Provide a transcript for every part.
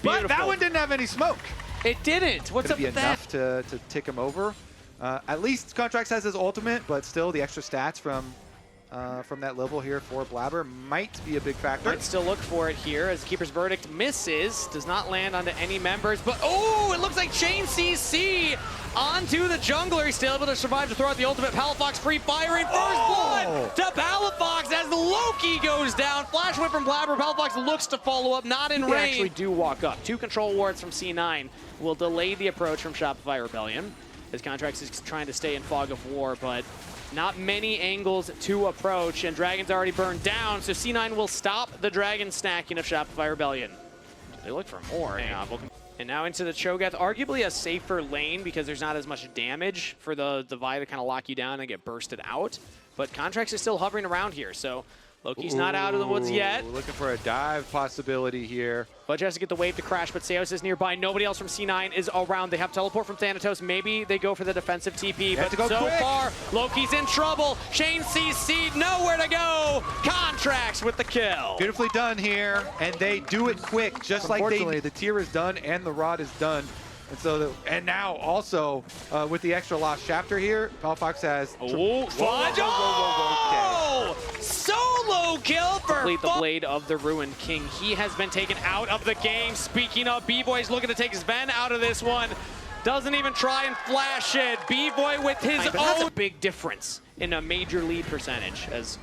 But that one didn't have any smoke. It didn't. What's up with that? Enough to tick him over. At least Contracts has his ultimate, but still the extra stats from that level here for Blabber might be a big factor. Might still look for it here as Keeper's Verdict misses. Does not land onto any members, but oh, it looks like Chain CC onto the jungler. He's still able to survive to throw out the ultimate. Palafox free firing. First blood to Palafox as Loki goes down. Flash whip from Blabber. Palafox looks to follow up, not in range. They actually do walk up. 2 control wards from C9 will delay the approach from Shopify Rebellion. His Contracts is trying to stay in fog of war, but not many angles to approach, and Dragon's already burned down, so C9 will stop the Dragon stacking of Shopify Rebellion. They look for more. And now into the Cho'Gath, arguably a safer lane because there's not as much damage for the Vi to kind of lock you down and get bursted out. But Contracts is still hovering around here, so Loki's not out of the woods yet. Looking for a dive possibility here. Fudge has to get the wave to crash, but Zeus is nearby. Nobody else from C9 is around. They have teleport from Thanatos. Maybe they go for the defensive TP, but so far, Loki's in trouble. Shane CC, nowhere to go. Contracts with the kill. Beautifully done here, and they do it quick, just like they. The tier is done and the rod is done. And so, and now also with the extra lost chapter here, Palafox has. Oh, Fudge! Oh! Solo kill for the Blade of the Ruined King. He has been taken out of the game. Speaking of, B-Boy's looking to take Sven out of this one. Doesn't even try and flash it. B-Boy with his own. That's a big difference in a major lead percentage. As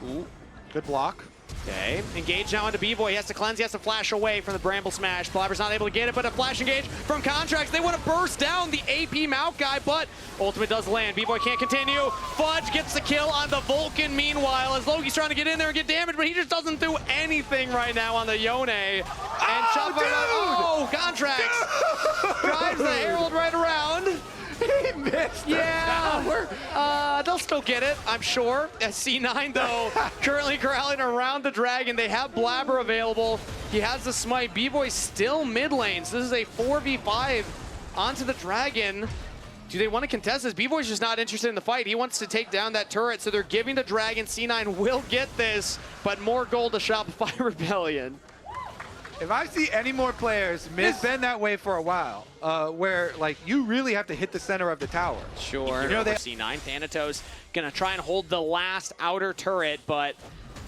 good block. Okay, engage now into B-Boy. He has to cleanse, he has to flash away from the Bramble Smash. Blabber's not able to get it, but a flash engage from Contracts. They want to burst down the AP Mount guy, but ultimate does land. B-Boy can't continue. Fudge gets the kill on the Vulcan meanwhile, as Loki's trying to get in there and get damage, but he just doesn't do anything right now on the Yone. And Contracts drives the Herald right around. He missed the tower. They'll still get it, I'm sure. C9, though, currently corralling around the Dragon. They have Blabber available. He has the smite. B-Boy still mid lane, so this is a 4v5 onto the Dragon. Do they want to contest this? B-Boy's just not interested in the fight. He wants to take down that turret, so they're giving the Dragon. C9 will get this, but more gold to Shopify Rebellion. If I see any more players, it's been that way for a while, where like you really have to hit the center of the tower. Sure. You know, C9, Thanatos gonna try and hold the last outer turret, but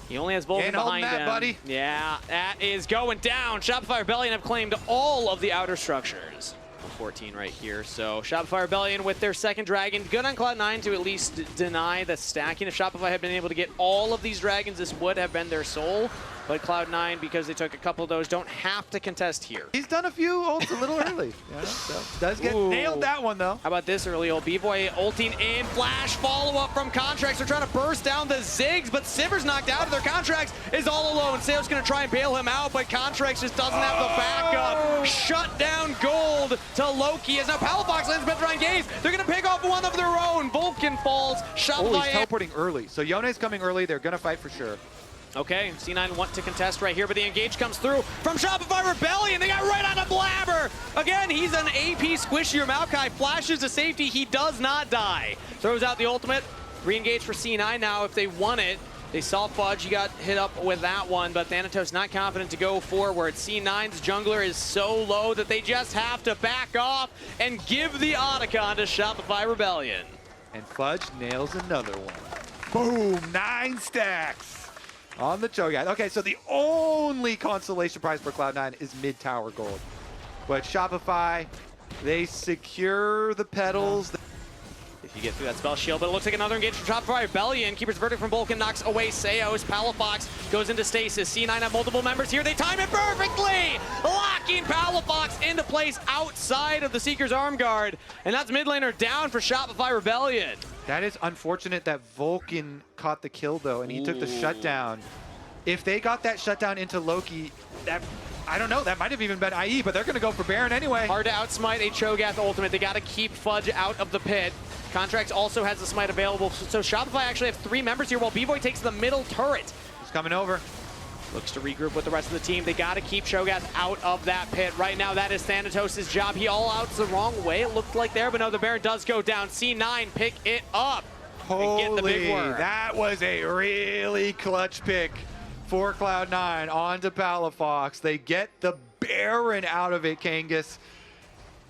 he only has Vulcan behind him. Buddy. Yeah, that is going down. Shopify Rebellion have claimed all of the outer structures. 14 right here. So Shopify Rebellion with their second Dragon. Good on Cloud9 to at least deny the stacking. If Shopify had been able to get all of these Dragons, this would have been their soul. But Cloud9, because they took a couple of those, don't have to contest here. He's done a few ults a little early. Yeah, so does get nailed that one, though. How about this early ult? B-Boy ulting in. Flash follow-up from Contracts. They're trying to burst down the Ziggs, but Siver's knocked out of their Contracts. Is all alone. Zeus going to try and bail him out, but Contracts just doesn't have the backup. Shut down gold to Loki. As now Palafox lands better on gaze. They're going to pick off one of their own. Vulcan falls. Shopify he's teleporting early. So Yone's coming early. They're going to fight for sure. Okay, C9 want to contest right here, but the engage comes through from Shopify Rebellion. They got right on a Blabber. Again, he's an AP squishier. Maokai flashes to safety. He does not die. Throws out the ultimate. Re-engage for C9 now if they want it. They saw Fudge. He got hit up with that one, but Thanatos not confident to go forward. C9's jungler is so low that they just have to back off and give the Otacon to Shopify Rebellion. And Fudge nails another one. Boom, 9 stacks. On the Cho'Gath. Okay, so the only consolation prize for Cloud9 is mid-tower gold. But Shopify, they secure the petals. If you get through that spell shield, but it looks like another engage from Shopify Rebellion. Keeper's Verdict from Vulcan knocks away Zeus. Palafox goes into stasis. C9 have multiple members here. They time it perfectly! Locking Palafox into place outside of the Seeker's arm guard. And that's mid laner down for Shopify Rebellion. That is unfortunate that Vulcan caught the kill, though, and he took the shutdown. If they got that shutdown into Loki, that, I don't know, that might have even been IE, but they're going to go for Baron anyway. Hard to outsmite a Cho'Gath ultimate. They got to keep Fudge out of the pit. Contracts also has the smite available, so Shopify actually have 3 members here while B-Boy takes the middle turret. He's coming over. Looks to regroup with the rest of the team. They got to keep Cho'Gath out of that pit. Right now, that is Thanatos' job. He all-outs the wrong way, it looked like there, but no, the Baron does go down. C9 pick it up. Holy, and get the big worm. That was a really clutch pick for Cloud9 onto Palafox. They get the Baron out of it, Kangas.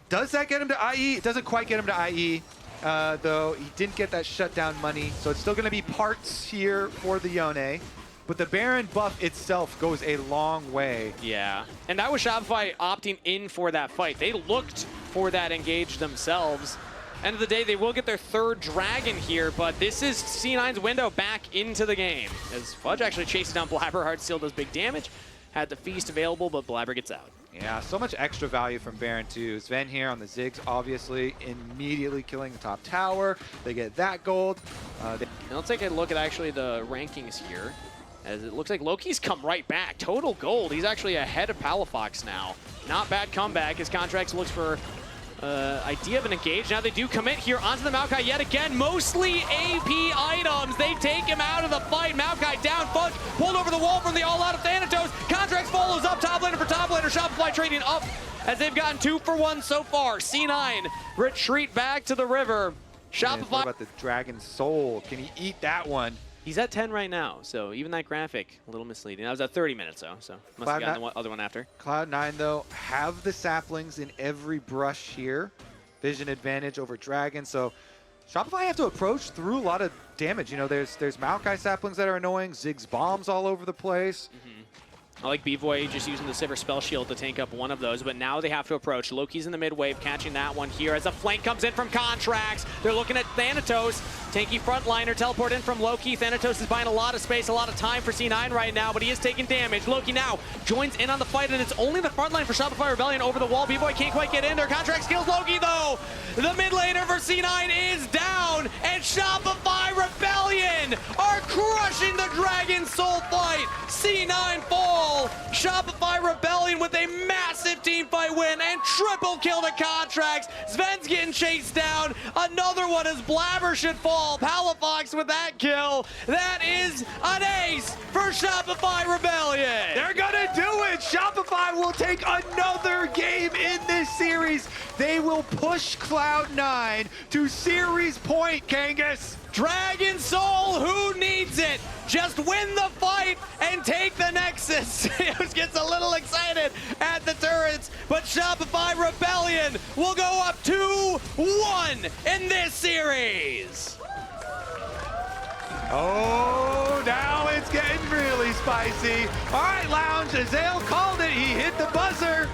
Does that get him to IE? It doesn't quite get him to IE, though he didn't get that shutdown money. So it's still going to be parts here for the Yone. But the Baron buff itself goes a long way. Yeah, and that was Shopify opting in for that fight. They looked for that engage themselves. End of the day, they will get their third dragon here, but this is C9's window back into the game. As Fudge actually chases down Blabber hard, still does big damage. Had the feast available, but Blabber gets out. Yeah, so much extra value from Baron too. Sven here on the Ziggs, obviously, immediately killing the top tower. They get that gold. Now let's take a look at actually the rankings here. As it looks like Loki's come right back. Total gold. He's actually ahead of Palafox now. Not bad comeback. His contracts looks for idea of an engage. Now they do commit here onto the Maokai yet again. Mostly AP items. They take him out of the fight. Maokai down. Fudge pulled over the wall from the all-out of Thanatos. Contracts follows up. Top laner for top laner. Shopify trading up as they've gotten 2 for 1 so far. C9 retreat back to the river. Shopify. What about the Dragon Soul? Can he eat that one? He's at 10 right now, so even that graphic, a little misleading. That was at 30 minutes, though, so must have gotten the other one after. Cloud9, though, have the saplings in every brush here. Vision advantage over Dragon, so Shopify have to approach through a lot of damage. You know, there's Maokai saplings that are annoying, Ziggs bombs all over the place. I like B-Boy just using the Sivir Spell Shield to tank up one of those, but now they have to approach. Loki's in the mid wave, catching that one here as a flank comes in from Contracts. They're looking at Thanatos. Tanky frontliner, teleport in from Loki. Thanatos is buying a lot of space, a lot of time for C9 right now, but he is taking damage. Loki now joins in on the fight, and it's only the front line for Shopify Rebellion over the wall. B-Boy can't quite get in there. Contracts kills Loki, though. The mid laner for C9 is down, and Shopify Rebellion are crushing the Dragon Soul fight. C9 fall. Shopify Rebellion with a massive team fight win and triple kill to Contracts. Sven's getting chased down. Another one as Blabber should fall. Palafox with that kill. That is an ace for Shopify Rebellion. They're gonna do it! Shopify will take another game in this series. They will push Cloud9 to series point, Kangas. Dragon Soul, who needs it? Just win the fight and take the Nexus. Zeus gets a little excited at the turrets, but Shopify Rebellion will go up 2-1 in this series. Oh, now it's getting really spicy. All right, Lounge, Azael called it. He hit the buzzer.